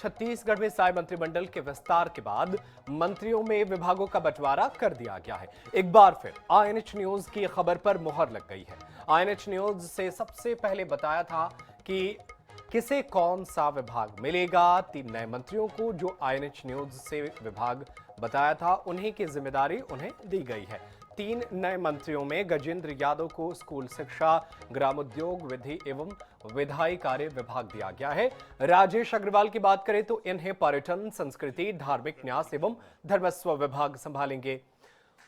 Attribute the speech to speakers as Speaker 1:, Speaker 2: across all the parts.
Speaker 1: छत्तीसगढ़ में साय मंत्रिमंडल के विस्तार के बाद मंत्रियों में विभागों का बंटवारा कर दिया गया है। एक बार फिर आईएनएच न्यूज की खबर पर मुहर लग गई है। आईएनएच न्यूज से सबसे पहले बताया था कि किसे कौन सा विभाग मिलेगा। 3 नए मंत्रियों को जो आईएनएच न्यूज से विभाग बताया था उन्हीं की जिम्मेदारी उन्हें दी गई है। 3 नए मंत्रियों में गजेंद्र यादव को स्कूल शिक्षा, ग्रामोद्योग, विधि एवं विधायी कार्य विभाग दिया गया है। राजेश अग्रवाल की बात करें तो इन्हें पर्यटन, संस्कृति, धार्मिक न्यास एवं धर्मस्व विभाग संभालेंगे।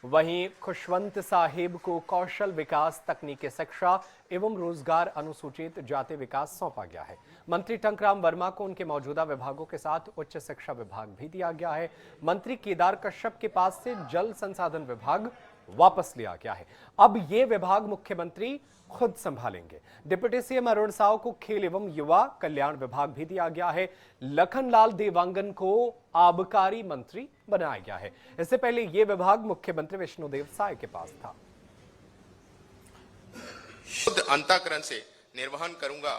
Speaker 1: वहीं खुशवंत साहिब को कौशल विकास, तकनीकी शिक्षा एवं रोजगार, अनुसूचित जाति विकास सौंपा गया है। मंत्री टंकराम वर्मा को उनके मौजूदा विभागों के साथ उच्च शिक्षा विभाग भी दिया गया है। मंत्री केदार कश्यप के पास से जल संसाधन विभाग वापस लिया गया है। अब ये विभाग मुख्यमंत्री खुद संभालेंगे। डिप्टी सीएम अरुण साव को खेल एवं युवा कल्याण विभाग भी दिया गया है। लखनलाल देवांगन को आबकारी मंत्री बनाया गया है। इससे पहले यह विभाग मुख्यमंत्री विष्णुदेव साय के पास था।
Speaker 2: शुद्ध अंतःकरण से निर्वहन करूंगा।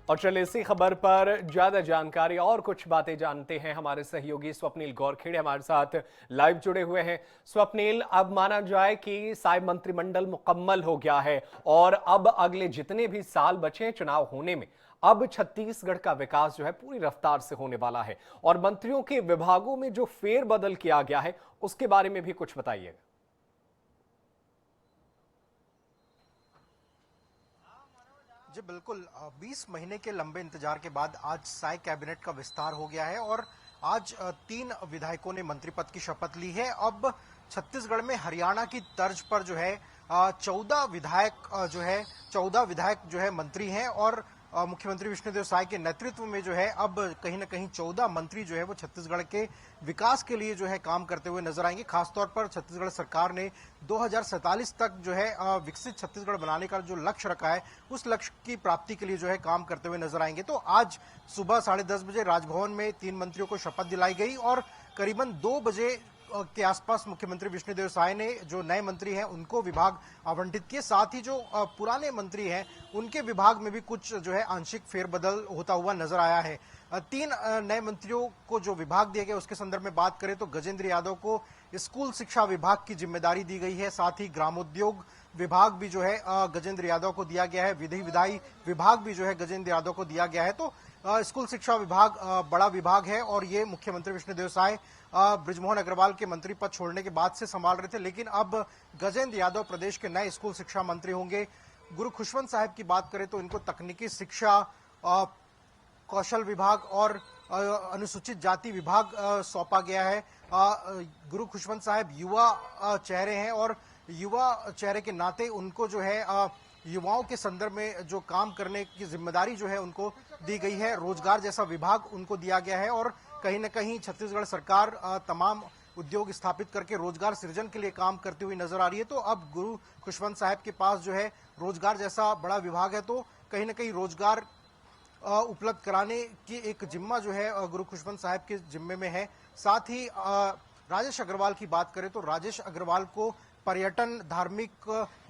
Speaker 1: और चलिए इसी खबर पर ज्यादा जानकारी और कुछ बातें जानते हैं। हमारे सहयोगी स्वप्निल गौरखेड़े हमारे साथ लाइव जुड़े हुए हैं। स्वप्निल, अब माना जाए कि साय मंत्रिमंडल मुकम्मल हो गया है और अब अगले जितने भी साल बचे हैं चुनाव होने में, अब छत्तीसगढ़ का विकास जो है पूरी रफ्तार से होने वाला है और मंत्रियों के विभागों में जो फेरबदल किया गया है उसके बारे में भी कुछ बताइएगा।
Speaker 3: जी बिल्कुल, 20 महीने के लंबे इंतजार के बाद आज साय कैबिनेट का विस्तार हो गया है और आज 3 विधायकों ने मंत्री पद की शपथ ली है। अब छत्तीसगढ़ में हरियाणा की तर्ज पर जो है 14 विधायक जो है मंत्री हैं और मुख्यमंत्री विष्णुदेव साय के नेतृत्व में जो है अब कहीं ना कहीं 14 मंत्री जो है वो छत्तीसगढ़ के विकास के लिए जो है काम करते हुए नजर आएंगे। खासतौर पर छत्तीसगढ़ सरकार ने 2047 तक जो है विकसित छत्तीसगढ़ बनाने का जो लक्ष्य रखा है उस लक्ष्य की प्राप्ति के लिए जो है काम करते हुए नजर आएंगे। तो आज सुबह 10:30 बजे राजभवन में 3 मंत्रियों को शपथ दिलाई गई और करीबन 2 बजे के आसपास मुख्यमंत्री विष्णुदेव साय ने जो नए मंत्री हैं उनको विभाग आवंटित किए। साथ ही जो पुराने मंत्री हैं उनके विभाग में भी कुछ जो है आंशिक फेरबदल होता हुआ नजर आया है। 3 नए मंत्रियों को जो विभाग दिए गए उसके संदर्भ में बात करें तो गजेंद्र यादव को स्कूल शिक्षा विभाग की जिम्मेदारी दी गई है। साथ ही ग्रामोद्योग विभाग भी जो है गजेंद्र यादव को दिया गया है। विधि विधायी विभाग भी जो है गजेंद्र यादव को दिया गया है। तो स्कूल शिक्षा विभाग बड़ा विभाग है और ये मुख्यमंत्री विष्णुदेव साय बृजमोहन अग्रवाल के मंत्री पद छोड़ने के बाद से संभाल रहे थे, लेकिन अब गजेंद्र यादव प्रदेश के नए स्कूल शिक्षा मंत्री होंगे। गुरु खुशवंत साहिब की बात करें तो इनको तकनीकी शिक्षा, कौशल विभाग और अनुसूचित जाति विभाग सौंपा गया है। गुरु खुशवंत साहिब युवा चेहरे हैं और युवा चेहरे के नाते उनको जो है युवाओं के संदर्भ में जो काम करने की जिम्मेदारी जो है उनको दी गई है। रोजगार जैसा विभाग उनको दिया गया है और कहीं न कहीं छत्तीसगढ़ सरकार तमाम उद्योग स्थापित करके रोजगार सृजन के लिए काम करती हुई नजर आ रही है। तो अब गुरु खुशवंत साहिब के पास जो है रोजगार जैसा बड़ा विभाग है, तो कहीं न कहीं रोजगार उपलब्ध कराने की एक जिम्मा जो है गुरु खुशवंत साहिब के जिम्मे में है। साथ ही राजेश अग्रवाल की बात करें तो राजेश अग्रवाल को पर्यटन, धार्मिक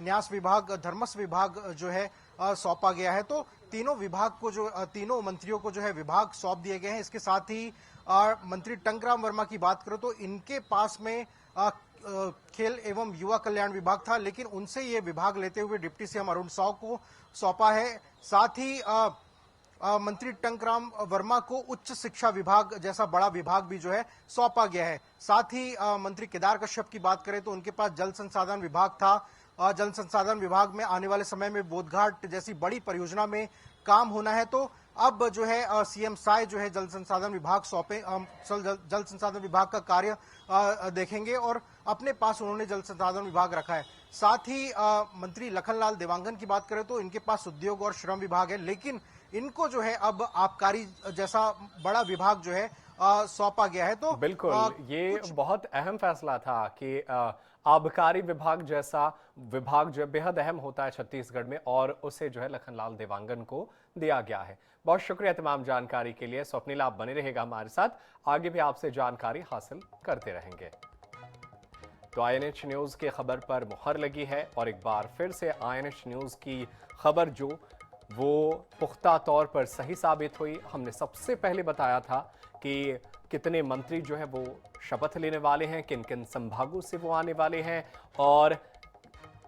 Speaker 3: न्यास विभाग, धर्मस्व विभाग जो है सौंपा गया है। तो तीनों मंत्रियों को जो है विभाग सौंप दिए गए हैं। इसके साथ ही मंत्री टंकराम वर्मा की बात करो तो इनके पास में खेल एवं युवा कल्याण विभाग था, लेकिन उनसे ये विभाग लेते हुए डिप्टी सीएम अरुण साव को सौंपा है। साथ ही मंत्री टंकराम वर्मा को उच्च शिक्षा विभाग जैसा बड़ा विभाग भी जो है सौंपा गया है। साथ ही मंत्री केदार कश्यप की बात करें तो उनके पास जल संसाधन विभाग था। जल संसाधन विभाग में आने वाले समय में बोधघाट जैसी बड़ी परियोजना में काम होना है। तो अब जो है सीएम साय जो है जल संसाधन विभाग जल संसाधन विभाग का कार्य देखेंगे और अपने पास उन्होंने जल संसाधन विभाग रखा है। साथ ही मंत्री लखनलाल देवांगन की बात करें तो इनके पास उद्योग और श्रम विभाग है, लेकिन इनको जो है अब आबकारी जैसा बड़ा विभाग जो है सौंपा गया है। तो
Speaker 1: बिल्कुल, ये बहुत अहम फैसला था कि आबकारी विभाग जैसा विभाग जो बेहद अहम होता है छत्तीसगढ़ में, और उसे जो है लखनलाल देवांगन को दिया गया है। बहुत शुक्रिया तमाम जानकारी के लिए। स्वप्निल, आप बने रहेगा हमारे साथ, आगे भी आपसे जानकारी हासिल करते रहेंगे। तो आईएनएच न्यूज की खबर पर मुहर लगी है, और एक बार फिर से आईएनएच न्यूज की खबर जो वो पुख्ता तौर पर सही साबित हुई। हमने सबसे पहले बताया था कि कितने मंत्री जो है वो शपथ लेने वाले हैं, किन किन संभागों से वो आने वाले हैं, और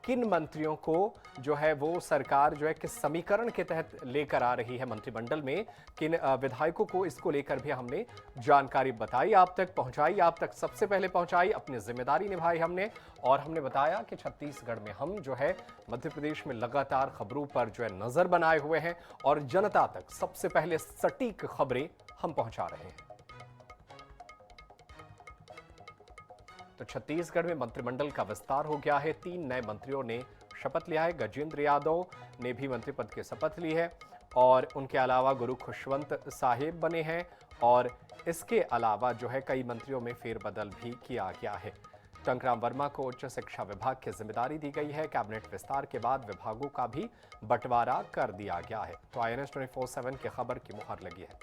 Speaker 1: किन मंत्रियों को जो है वो सरकार जो है किस समीकरण के तहत लेकर आ रही है मंत्रिमंडल में, किन विधायकों को, इसको लेकर भी हमने जानकारी बताई, आप तक पहुंचाई, आप तक सबसे पहले पहुंचाई, अपनी जिम्मेदारी निभाई हमने। और हमने बताया कि छत्तीसगढ़ में हम जो है मध्य प्रदेश में लगातार खबरों पर जो है नजर बनाए हुए हैं, और जनता तक सबसे पहले सटीक खबरें हम पहुंचा रहे हैं। तो छत्तीसगढ़ में मंत्रिमंडल का विस्तार हो गया है, 3 नए मंत्रियों ने शपथ लिया है। गजेंद्र यादव ने भी मंत्री पद की शपथ ली है, और उनके अलावा गुरु खुशवंत साहिब बने हैं, और इसके अलावा जो है कई मंत्रियों में फेरबदल भी किया गया है। टंकराम वर्मा को उच्च शिक्षा विभाग की जिम्मेदारी दी गई है। कैबिनेट विस्तार के बाद विभागों का भी बंटवारा कर दिया गया है। तो INS 24/7 की खबर की मुहर लगी है।